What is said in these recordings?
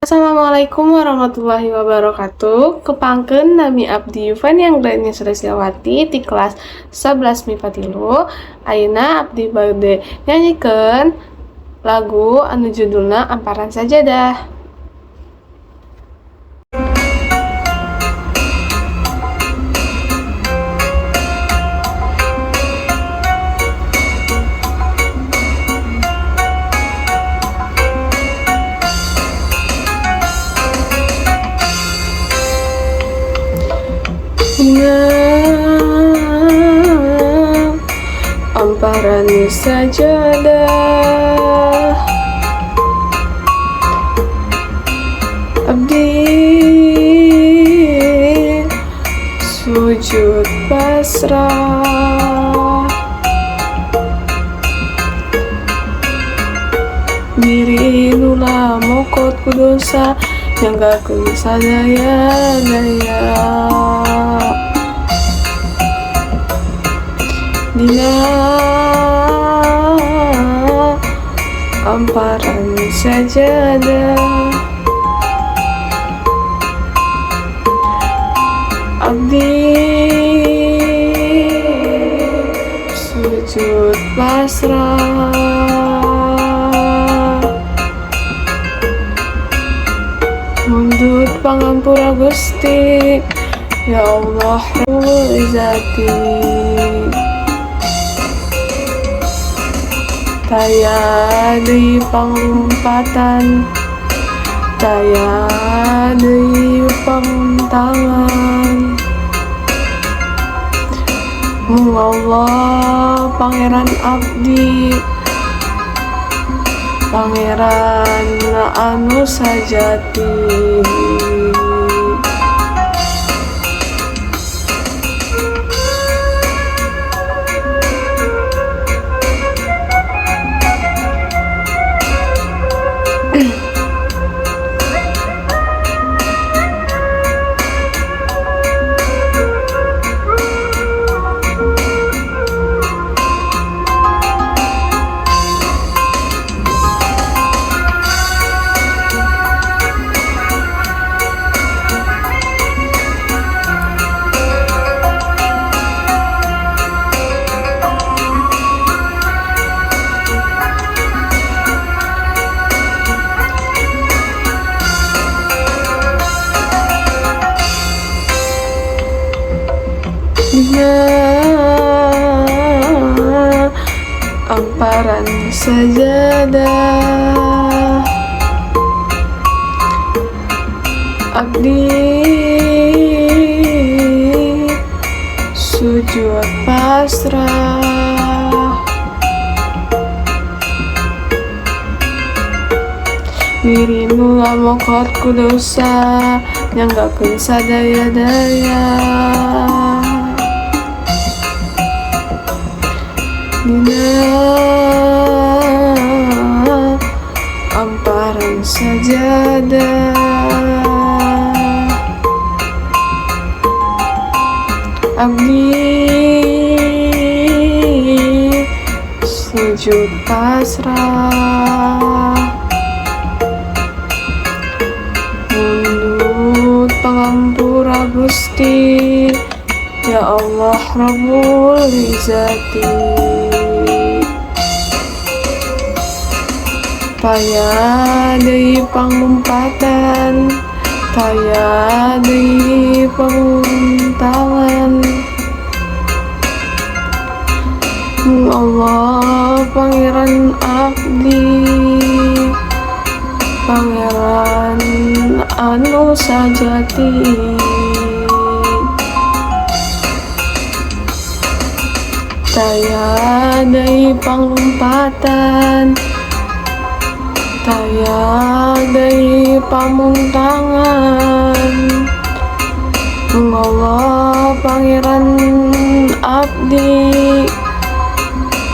Assalamualaikum warahmatullahi wabarakatuh. Kepangkeun nami abdi Yufan yang Grani Sulistyawati di kelas 11 MIPA 3. Ayeuna abdi bade nyanyiikeun lagu anu judulna Amparan Sajadah. Amparan sajadah abdi sujud pasrah, diri nula mokot ku dosa nyanggakeun sadaya-daya. Dina amparan sajadah abdi sujud pasrah, mundut pangampura Gusti ya Allah Rabbul Izzati. Taya deui panglumpatan, taya deui pamuntangan. Allah Pangeran abdi, Pangeran anu sajati. Amparan sajadah abdi sujud pasrah, diri nula mokot ku dosa nyanggakeun sadaya-daya. Dina amparan sajadah abdi sujud pasrah, mundut pangampura Gusti ya Allah Rabbul Izzati. Taya deui panglumpatan, taya deui pamuntangan. Allah Pangeran abdi, Pangeran anu sajati. Taya deui panglumpatan, taya deui pamuntangan. Allah Pangeran abdi,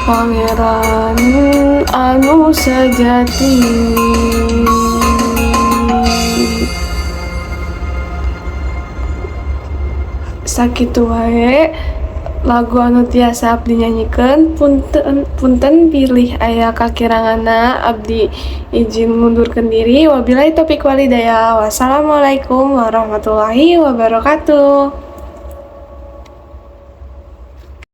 Pangeran anu sajati. Sakitu wae lagu anu tiasa abdi nyanyikan punten punten pilih aya kakirangana abdi izin mundurkan diri. Wabillahi taufiq walhidayah. Wassalamualaikum warahmatullahi wabarakatuh.